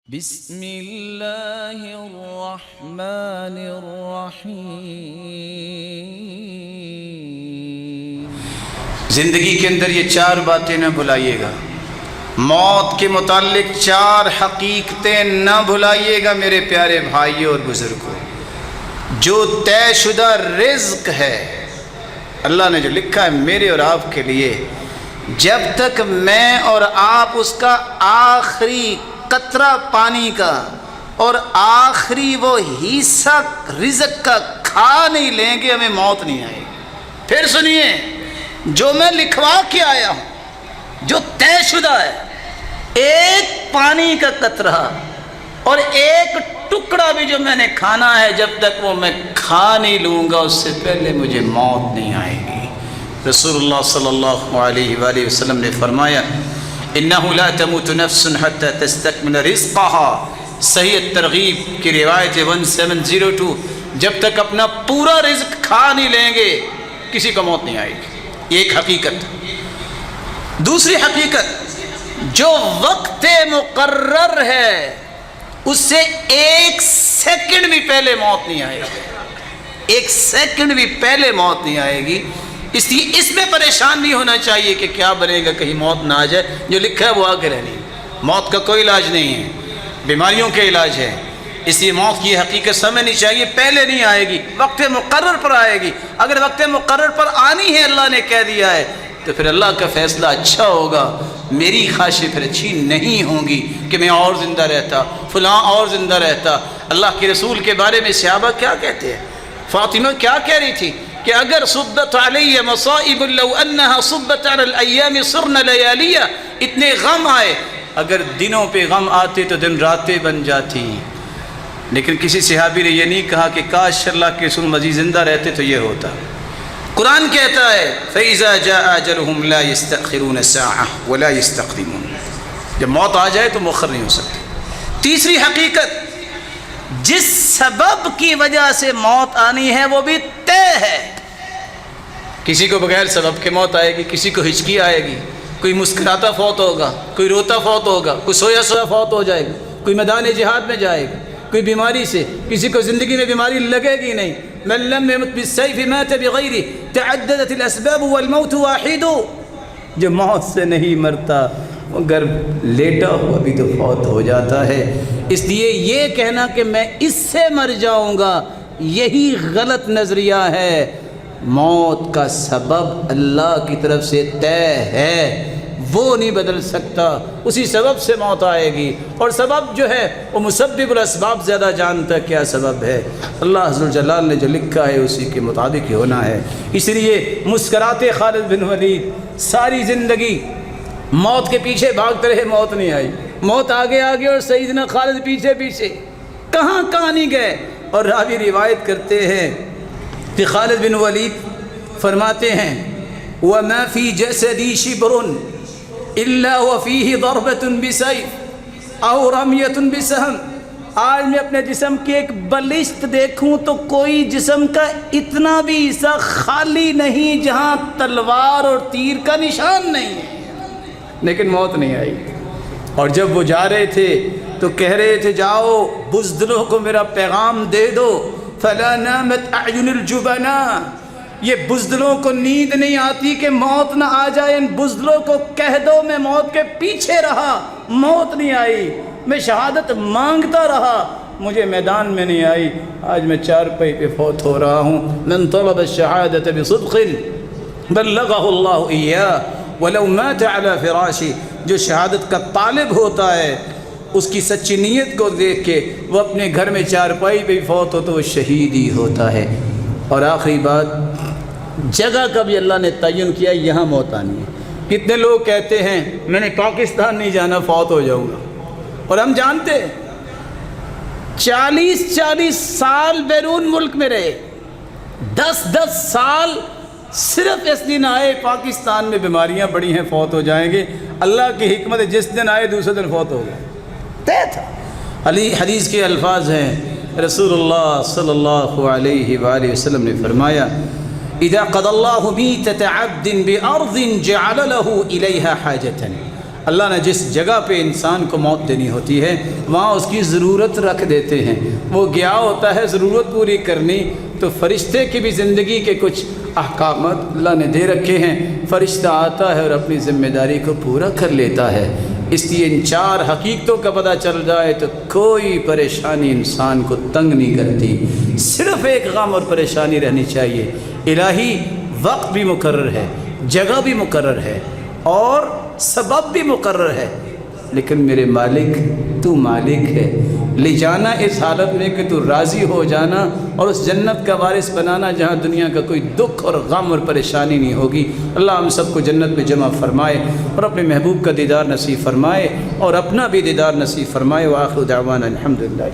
بسم اللہ الرحمن الرحیم۔ زندگی کے اندر یہ چار باتیں نہ بھلائیے گا، موت کے متعلق چار حقیقتیں نہ بھلائیے گا میرے پیارے بھائیوں اور بزرگوں۔ جو طے شدہ رزق ہے اللہ نے جو لکھا ہے میرے اور آپ کے لیے، جب تک میں اور آپ اس کا آخری قطرہ پانی کا اور آخری وہ حصہ رزق کا کھا نہیں لیں گے ہمیں موت نہیں آئے گی۔ پھر سنیے، جو میں لکھوا کے آیا ہوں، جو طے شدہ ہے، ایک پانی کا قطرہ اور ایک ٹکڑا بھی جو میں نے کھانا ہے، جب تک وہ میں کھا نہیں لوں گا اس سے پہلے مجھے موت نہیں آئے گی۔ رسول اللہ صلی اللہ علیہ وآلہ وسلم نے فرمایا انہو لا تموت نفس حتی تستکمل رزقها، صحیح ترغیب کی روایت 1702، جب تک اپنا پورا رزق کھا نہیں لیں گے کسی کو موت نہیں آئے گی۔ یہ ایک حقیقت۔ دوسری حقیقت، جو وقت مقرر ہے اس سے ایک سیکنڈ بھی پہلے موت نہیں آئے گی، ایک سیکنڈ بھی پہلے موت نہیں آئے گی۔ اس لیے اس میں پریشان نہیں ہونا چاہیے کہ کیا بنے گا، کہیں موت نہ آ جائے۔ جو لکھا ہے وہ آ کے رہنی، موت کا کوئی علاج نہیں ہے، بیماریوں کے علاج ہے۔ اس لیے موت کی حقیقت سمجھنی چاہیے، پہلے نہیں آئے گی، وقت مقرر پر آئے گی۔ اگر وقت مقرر پر آنی ہے، اللہ نے کہہ دیا ہے، تو پھر اللہ کا فیصلہ اچھا ہوگا۔ میری خواہشیں پھر اچھی نہیں ہوں گی کہ میں اور زندہ رہتا، فلاں اور زندہ رہتا۔ اللہ کے رسول کے بارے میں صحابہ کیا کہتے ہیں؟ فاطمہ کیا کہہ رہی تھی کہ اگر صبت علی مصائب لو انہا صبت علی الایام صرن لیالیہ، اتنے غم آئے، اگر دنوں پہ غم آتے تو دن راتیں بن جاتی۔ لیکن کسی صحابی نے یہ نہیں کہا کہ کاش اللہ کے رسول مزید زندہ رہتے تو یہ ہوتا۔ قرآن کہتا ہے فَإِذَا جَاءَ أَجَلُهُمْ لَا يَسْتَأْخِرُونَ سَاعَةً وَلَا يَسْتَقْدِمُونَ، جب موت آ جائے تو مؤخر نہیں ہو سکتی۔ تیسری حقیقت، جس سبب کی وجہ سے موت آنی ہے وہ بھی طے ہے۔ کسی کو بغیر سبب کے موت آئے گی، کسی کو ہچکی آئے گی، کوئی مسکراتا فوت ہوگا، کوئی روتا فوت ہوگا، کوئی سویا سویا فوت ہو جائے گا، کوئی میدان جہاد میں جائے گا، کوئی بیماری سے، کسی کو زندگی میں بیماری لگے گی نہیں۔ من لم يمت بالسيف مات بغيره تعددت الاسباب والموت واحد، جو موت سے نہیں مرتا اگر لیٹا ہوا بھی تو فوت ہو جاتا ہے۔ اس لیے یہ کہنا کہ میں اس سے مر جاؤں گا یہی غلط نظریہ ہے۔ موت کا سبب اللہ کی طرف سے طے ہے، وہ نہیں بدل سکتا، اسی سبب سے موت آئے گی۔ اور سبب جو ہے وہ مسبب الاسباب زیادہ جانتا کیا سبب ہے۔ اللہ عز و جلال نے جو لکھا ہے اسی کے مطابق ہی ہونا ہے۔ اس لیے مسکراتے خالد بن ولید ساری زندگی موت کے پیچھے بھاگتے رہے، موت نہیں آئی، موت آگے آگے اور سیدنا خالد پیچھے پیچھے، کہاں کہاں نہیں گئے۔ اور راوی روایت کرتے ہیں کہ خالد بن ولید فرماتے ہیں وَمَا فِي جَسَدِي شِبْرٌ إِلَّا وَفِيهِ ضَرْبَةٌ بِسَيْفٍ أَوْ رَمْيَةٌ بِسَهْمٍ، آج میں اپنے جسم کی ایک بلشت دیکھوں تو کوئی جسم کا اتنا بھی حصہ خالی نہیں جہاں تلوار اور تیر کا نشان نہیں ہے، لیکن موت نہیں آئی۔ اور جب وہ جا رہے تھے تو کہہ رہے تھے جاؤ بزدلوں کو میرا پیغام دے دو، فَلَا نَامَتْ أَعْيُنُ الْجُبَنَاءِ، یہ بزدلوں کو نیند نہیں آتی کہ موت نہ آ جائے، ان بزدلوں کو کہہ دو میں موت کے پیچھے رہا، موت نہیں آئی، میں شہادت مانگتا رہا، مجھے میدان میں نہیں آئی، آج میں چارپائی پہ فوت ہو رہا ہوں۔ من طلب الشہادة بصدق بلغہ اللہ ایاہ ولو مات علی فراشی، جو شہادت کا طالب ہوتا ہے اس کی سچی نیت کو دیکھ کے وہ اپنے گھر میں چارپائی پہ فوت ہو تو وہ شہید ہی ہوتا ہے۔ اور آخری بات، جگہ کا بھی اللہ نے تعین کیا، یہاں موت آنی ہے۔ کتنے لوگ کہتے ہیں میں نے پاکستان نہیں جانا، فوت ہو جاؤں گا، اور ہم جانتے ہیں 40 سال بیرون ملک میں رہے، 10 سال صرف اس دن آئے پاکستان میں بیماریاں بڑی ہیں فوت ہو جائیں گے، اللہ کی حکمت ہے جس دن آئے دوسرے دن فوت ہو گئے، طے تھا۔ علی حدیث کے الفاظ ہیں، رسول اللہ صلی اللہ علیہ وآلہ وسلم نے فرمایا اذا قضى الله ميتة عبد بأرض جعل له إليها حاجة، اللہ نے جس جگہ پہ انسان کو موت دینی ہوتی ہے وہاں اس کی ضرورت رکھ دیتے ہیں، وہ گیا ہوتا ہے ضرورت پوری کرنی، تو فرشتے کی بھی زندگی کے کچھ احکامات اللہ نے دے رکھے ہیں، فرشتہ آتا ہے اور اپنی ذمہ داری کو پورا کر لیتا ہے۔ اس لیے ان 4 حقیقتوں کا پتہ چل جائے تو کوئی پریشانی انسان کو تنگ نہیں کرتی، صرف ایک غم اور پریشانی رہنی چاہیے، الہی وقت بھی مقرر ہے، جگہ بھی مقرر ہے اور سبب بھی مقرر ہے، لیکن میرے مالک تو مالک ہے، لے جانا اس حالت میں کہ تو راضی ہو جانا اور اس جنت کا وارث بنانا جہاں دنیا کا کوئی دکھ اور غم اور پریشانی نہیں ہوگی۔ اللہ ہم سب کو جنت میں جمع فرمائے اور اپنے محبوب کا دیدار نصیب فرمائے اور اپنا بھی دیدار نصیب فرمائے۔ وآخر دعوانا الحمدللہ۔